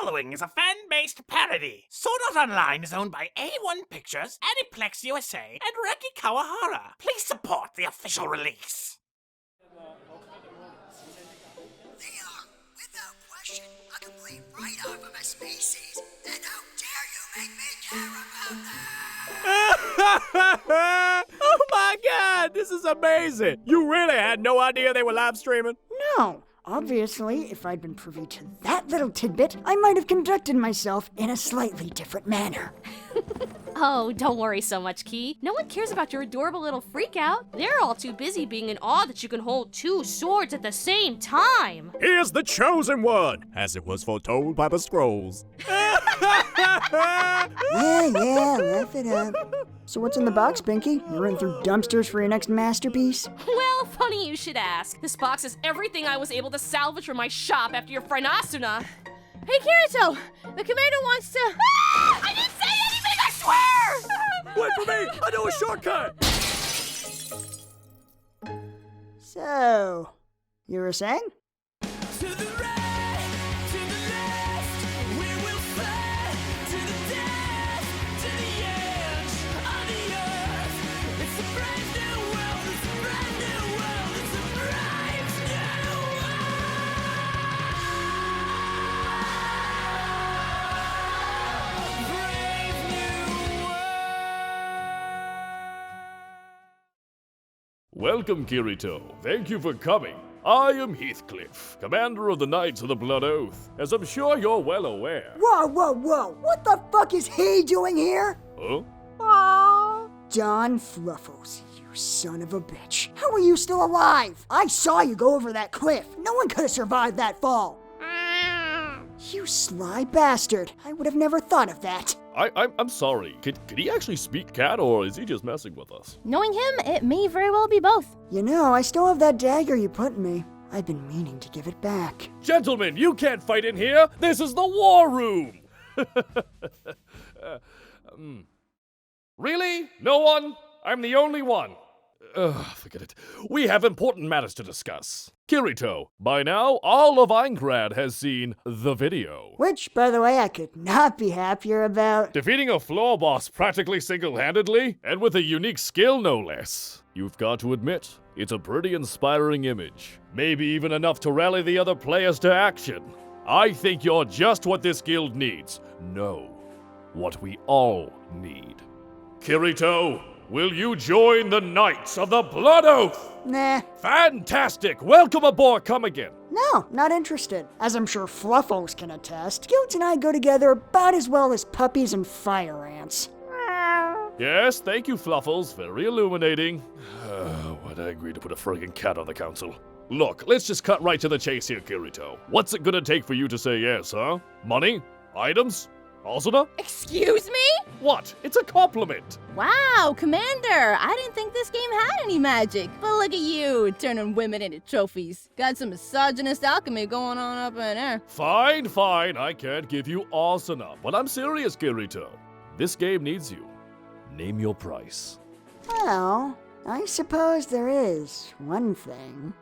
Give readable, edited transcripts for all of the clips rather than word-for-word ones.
following is a fan-based parody. Sword Art Online is owned by A1 Pictures, Aniplex USA, and Reki Kawahara. Please support the official release. They are, without question, a complete write-off of a species. And how dare you make me care about that? Oh my god, this is amazing! You really had no idea they were live streaming? No. Obviously, if I'd been privy to that little tidbit, I might have conducted myself in a slightly different manner. Oh, don't worry so much, Key. No one cares about your adorable little freakout. They're all too busy being in awe that you can hold two swords at the same time. Here's the chosen one, as it was foretold by the scrolls. Yeah, laugh it up. So what's in the box, Pinky? You running through dumpsters for your next masterpiece? Well, funny you should ask. This box is everything I was able to salvage from my shop after your friend Asuna. Hey, Kirito! The commander wants to... Ah! I didn't say anything, I swear! Wait for me! I know a shortcut! So, you were saying? To the right, to the left, we will fly to the death, to the edge of the earth. It's a brand new world, it's a brand new world, it's a brand new world. Brave new world. Welcome, Kirito. Thank you for coming. I am Heathcliff, commander of the Knights of the Blood Oath, as I'm sure you're well aware. Whoa! What the fuck is he doing here? Huh? Don Fluffles, you son of a bitch. How are you still alive? I saw you go over that cliff. No one could have survived that fall. You sly bastard. I would have never thought of that. I'm sorry. Could he actually speak cat, or is he just messing with us? Knowing him, it may very well be both. You know, I still have that dagger you put in me. I've been meaning to give it back. Gentlemen, you can't fight in here! This is the war room! Really? No one? I'm the only one. Forget it. We have important matters to discuss. Kirito, by now, all of Aincrad has seen the video. Which, by the way, I could not be happier about. Defeating a floor boss practically single-handedly, and with a unique skill no less. You've got to admit, it's a pretty inspiring image. Maybe even enough to rally the other players to action. I think you're just what this guild needs. No, what we all need. Kirito, will you join the Knights of the Blood Oath? Nah. Fantastic! Welcome aboard, come again. No, not interested. As I'm sure Fluffles can attest, guilds and I go together about as well as puppies and fire ants. Yes, thank you, Fluffles. Very illuminating. Why'd I agree to put a friggin' cat on the council? Look, let's just cut right to the chase here, Kirito. What's it gonna take for you to say yes, huh? Money? Items? Asuna? Excuse me? What? It's a compliment. Wow, Commander, I didn't think this game had any magic. But look at you, turning women into trophies. Got some misogynist alchemy going on up in there. Fine, I can't give you Asuna, but I'm serious, Kirito. This game needs you. Name your price. Well, I suppose there is one thing.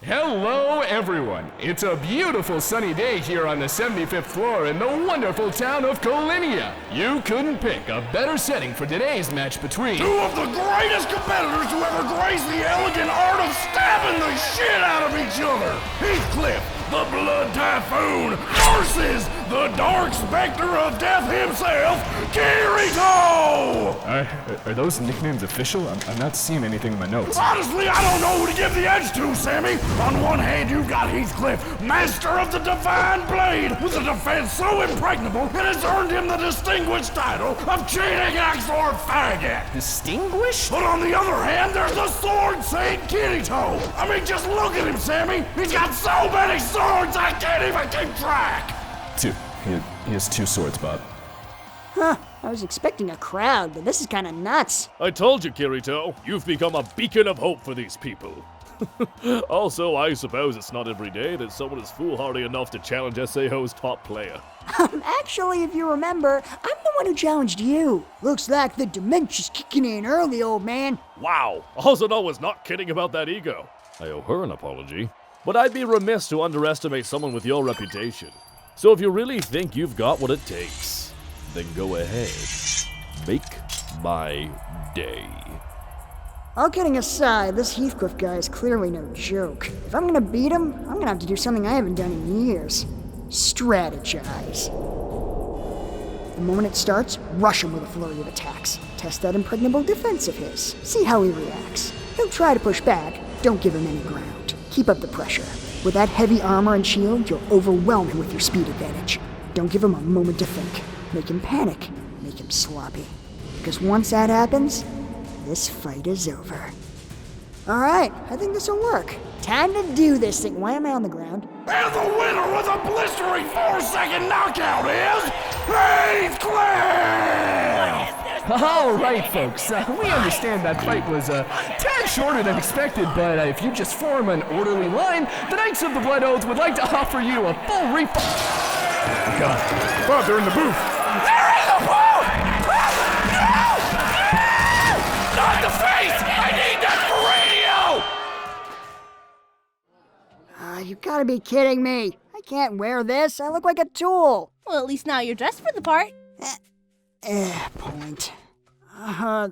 Hello, everyone. It's a beautiful sunny day here on the 75th floor in the wonderful town of Kolinia. You couldn't pick a better setting for today's match between two of the greatest competitors to ever grace the elegant art of stabbing the shit out of each other. Heathcliff, the Blood Typhoon, versus the Dark Spectre of Death himself, Kirito! Are those nicknames official? I'm not seeing anything in my notes. Honestly, I don't know who to give the edge to, Sammy. On one hand, you've got Heathcliff, master of the Divine Blade, with a defense so impregnable it has earned him the distinguished title of Cheating Axe or Faggot. Distinguished? But on the other hand, there's the Sword Saint Kirito. I mean, just look at him, Sammy. He's got so many swords, I can't even keep track. Two. He has two swords, Bob. Huh, I was expecting a crowd, but this is kinda nuts. I told you, Kirito. You've become a beacon of hope for these people. Also, I suppose it's not every day that someone is foolhardy enough to challenge SAO's top player. Actually, if you remember, I'm the one who challenged you. Looks like the dementia's kicking in early, old man. Wow, Asuna was not kidding about that ego. I owe her an apology. But I'd be remiss to underestimate someone with your reputation. So if you really think you've got what it takes, then go ahead. Make my day. All kidding aside, this Heathcliff guy is clearly no joke. If I'm gonna beat him, I'm gonna have to do something I haven't done in years. Strategize. The moment it starts, rush him with a flurry of attacks. Test that impregnable defense of his. See how he reacts. He'll try to push back. Don't give him any ground. Keep up the pressure. With that heavy armor and shield, you'll overwhelm him with your speed advantage. Don't give him a moment to think. Make him panic. Make him sloppy. Because once that happens, this fight is over. Alright, I think this'll work. Time to do this thing. Why am I on the ground? And the winner with a blistering 4-second knockout is Heathcliff! All right, folks. We understand that fight was a tad shorter than expected, but if you just form an orderly line, the Knights of the Blood Oath would like to offer you a full refund. God, Bob, they're in the booth. They're in the booth! No! Not the face! I need that for radio! You gotta be kidding me. I can't wear this. I look like a tool. Well, at least now you're dressed for the part. Point.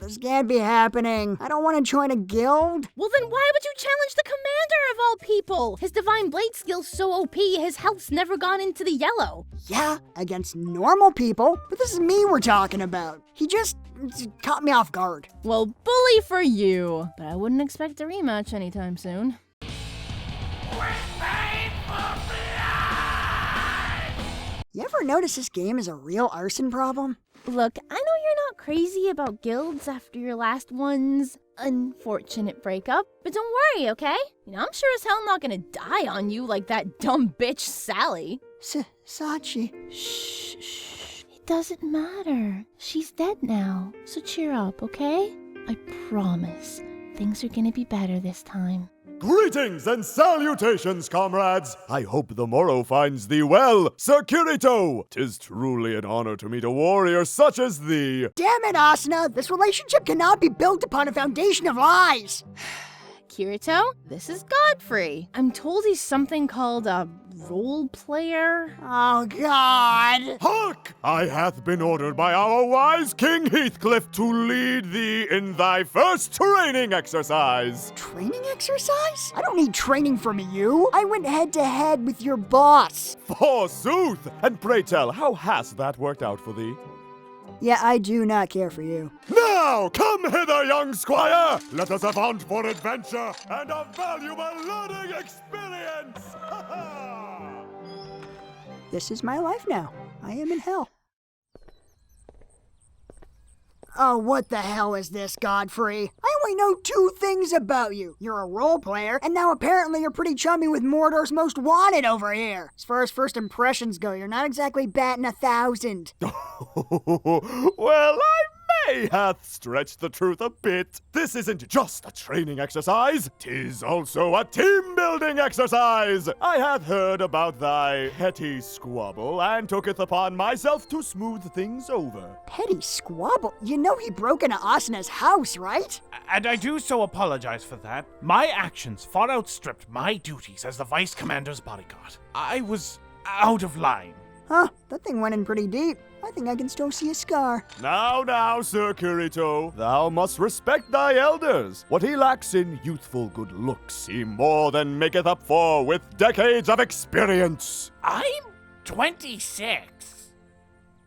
This can't be happening. I don't want to join a guild. Well, then why would you challenge the commander of all people? His divine blade skill's so OP, his health's never gone into the yellow. Yeah, against normal people, but this is me we're talking about. He just caught me off guard. Well, bully for you. But I wouldn't expect a rematch anytime soon. You ever notice this game is a real arson problem? Look, I know you're not crazy about guilds after your last one's unfortunate breakup, but don't worry, okay? I'm sure as hell not gonna die on you like that dumb bitch Sally. Sachi. Shh. It doesn't matter. She's dead now, so cheer up, okay? I promise, things are gonna be better this time. Greetings and salutations, comrades! I hope the morrow finds thee well, Sir Kirito! 'Tis truly an honor to meet a warrior such as thee. Damn it, Asuna! This relationship cannot be built upon a foundation of lies! Kirito, this is Godfrey. I'm told he's something called a role player. Oh, God! Hark! I hath been ordered by our wise King Heathcliff to lead thee in thy first training exercise. Training exercise? I don't need training from you. I went head-to-head with your boss. Forsooth! And pray tell, how has that worked out for thee? Yeah, I do not care for you. Now, come hither, young squire! Let us avaunt for adventure and a valuable learning experience! This is my life now. I am in hell. Oh, what the hell is this, Godfrey? I only know 2 things about you. You're a role player, and now apparently you're pretty chummy with Mordor's Most Wanted over here. As far as first impressions go, you're not exactly batting 1,000. Well, I may hath stretched the truth a bit. This isn't just a training exercise, 'tis also a team-building exercise. I hath heard about thy petty squabble, and tooketh upon myself to smooth things over. Petty squabble? You know he broke into Asuna's house, right? And I do so apologize for that. My actions far outstripped my duties as the Vice Commander's bodyguard. I was out of line. Huh, that thing went in pretty deep. I think I can still see a scar. Now, Sir Kirito, thou must respect thy elders. What he lacks in youthful good looks, he more than maketh up for with decades of experience. I'm 26.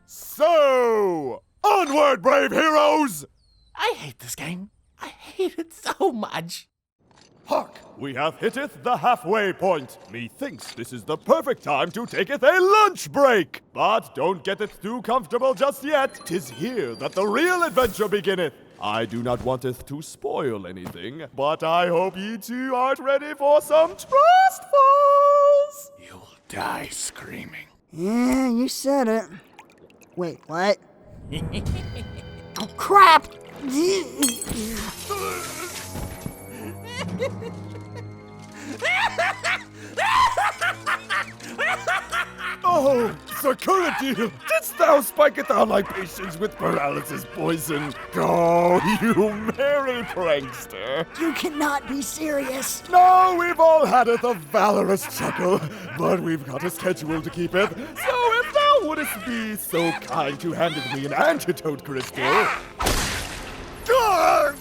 So, onward, brave heroes! I hate this game. I hate it so much. Hark! We have hitteth the halfway point. Methinks this is the perfect time to taketh a lunch break. But don't getteth too comfortable just yet. 'Tis here that the real adventure beginneth. I do not wanteth to spoil anything, but I hope ye two art ready for some trust falls. You'll die screaming. Yeah, you said it. Wait, what? Oh, crap! Oh, Security! Didst thou spike it down like patience with paralysis poison? Oh, you merry prankster! You cannot be serious. No, we've all had it, a valorous chuckle, but we've got a schedule to keep it. So if thou wouldst be so kind to hand me an antidote crystal. Ah!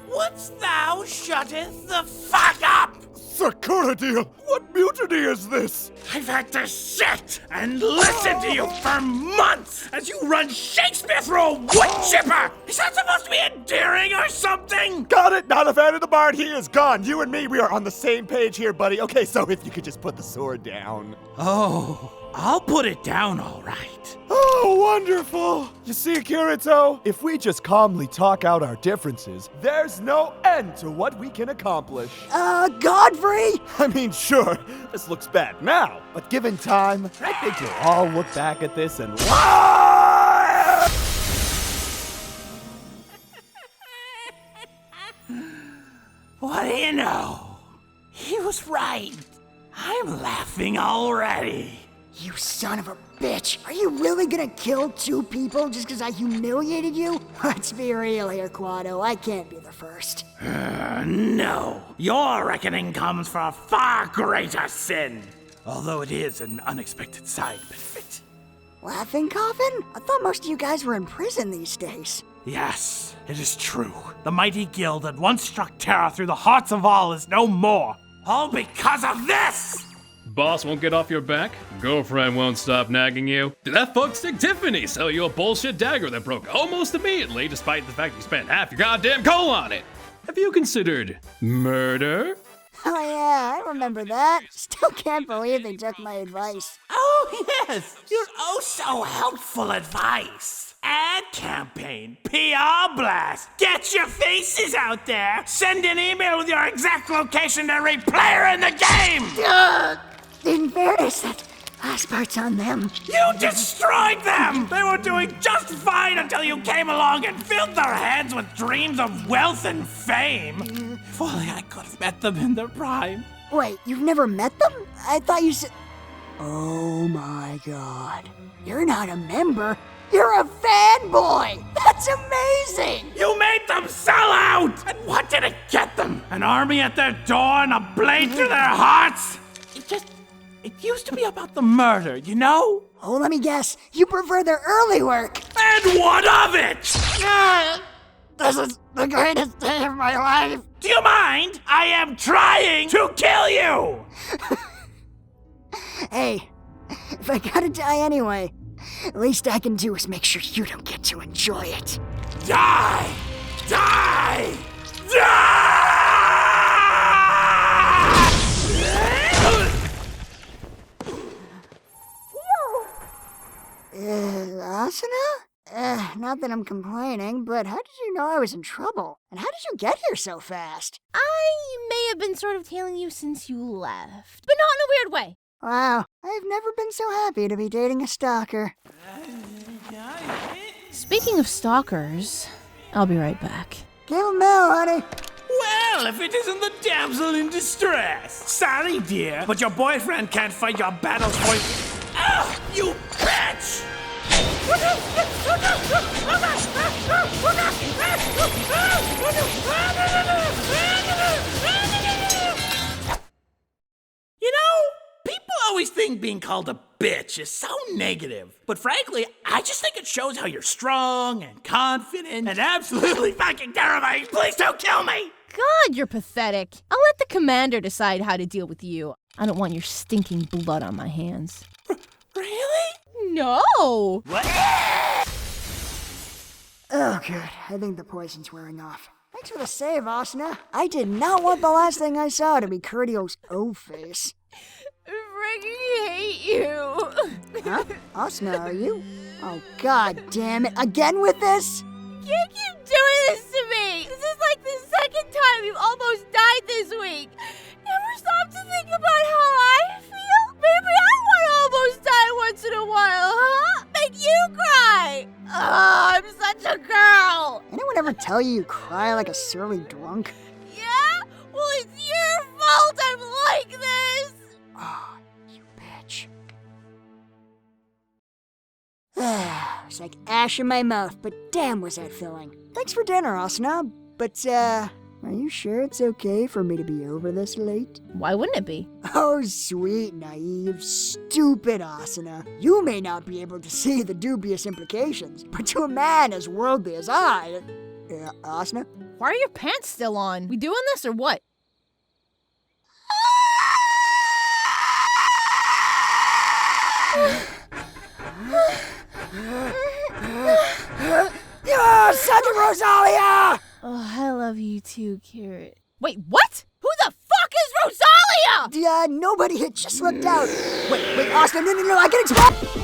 Wouldst thou shutteth the fuck up? Security! What mutiny is this? I've had to sit and listen to you for months as you run Shakespeare through a wood chipper! Is that supposed to be endearing or something? Got it! Not a fan of the bard, he is gone! You and me, we are on the same page here, buddy. Okay, so if you could just put the sword down. Oh, I'll put it down all right. Oh, wonderful! You see, Kirito, if we just calmly talk out our differences, there's no end to what we can accomplish. Godfrey? I mean, sure, this looks bad now, but given time, I think you'll all look back at this and laugh! What do you know? He was right. I'm laughing already. You son of a bitch. Are you really gonna kill 2 people just because I humiliated you? Let's be real here, Quado. I can't be the first. No. Your reckoning comes for a far greater sin. Although it is an unexpected side benefit. Laughing Coffin? I thought most of you guys were in prison these days. Yes, it is true. The mighty guild that once struck terror through the hearts of all is no more. All because of this! Boss won't get off your back. Girlfriend won't stop nagging you. Did that fuckstick Tiffany sell you a bullshit dagger that broke almost immediately, despite the fact you spent half your goddamn coal on it? Have you considered murder? Oh yeah, I remember that. Still can't believe they took my advice. Oh, yes! Your oh so helpful advice. Ad campaign, PR blast. Get your faces out there. Send an email with your exact location to every player in the game. In fairness, that last part's on them. You destroyed them! They were doing just fine until you came along and filled their heads with dreams of wealth and fame. If only I could have met them in their prime. Wait, you've never met them? I thought you said... Oh my god. You're not a member. You're a fanboy! That's amazing! You made them sell out! And what did it get them? An army at their door and a blade through their hearts? It used to be about the murder, you know? Oh, let me guess. You prefer their early work. And what of it? This is the greatest day of my life. Do you mind? I am trying to kill you! Hey, if I gotta die anyway, least I can do is make sure you don't get to enjoy it. Die! Die! Die! Asuna? Not that I'm complaining, but how did you know I was in trouble? And how did you get here so fast? I may have been sort of tailing you since you left, but not in a weird way. Wow, I've never been so happy to be dating a stalker. Speaking of stalkers, I'll be right back. Give him Mel, honey. Well, if it isn't the damsel in distress. Sorry, dear, but your boyfriend can't fight your battles for you. Ah, you bitch! You know, people always think being called a bitch is so negative. But frankly, I just think it shows how you're strong and confident and absolutely fucking terrifying. Please don't kill me! God, you're pathetic. I'll let the commander decide how to deal with you. I don't want your stinking blood on my hands. Really? No! What? Oh, good. I think the poison's wearing off. Thanks for the save, Asuna. I did not want the last thing I saw to be Curtio's O-face. Freaking hate you. Huh? Asuna, are you? Oh, god damn it. Again with this? You can't keep doing this to me. This is like the second time you've almost died this week. Never stop to think about how I feel? Maybe I want to almost die once in a while, huh? Make you cry. Oh, I'm such a girl. Anyone ever tell you cry like a surly drunk? Yeah? Well, it's your fault I'm like this. Oh, you bitch. It's like ash in my mouth, but damn was that filling. Thanks for dinner, Asuna, but, are you sure it's okay for me to be over this late? Why wouldn't it be? Oh, sweet, naive, stupid Asuna. You may not be able to see the dubious implications, but to a man as worldly as I... Asuna? Why are your pants still on? We doing this or what? Santa Rosalia! Oh, I love you too, Carrot. Wait, what? Who the fuck is Rosalia? Nobody had just slipped out. Wait, Asuna, no, I can explain.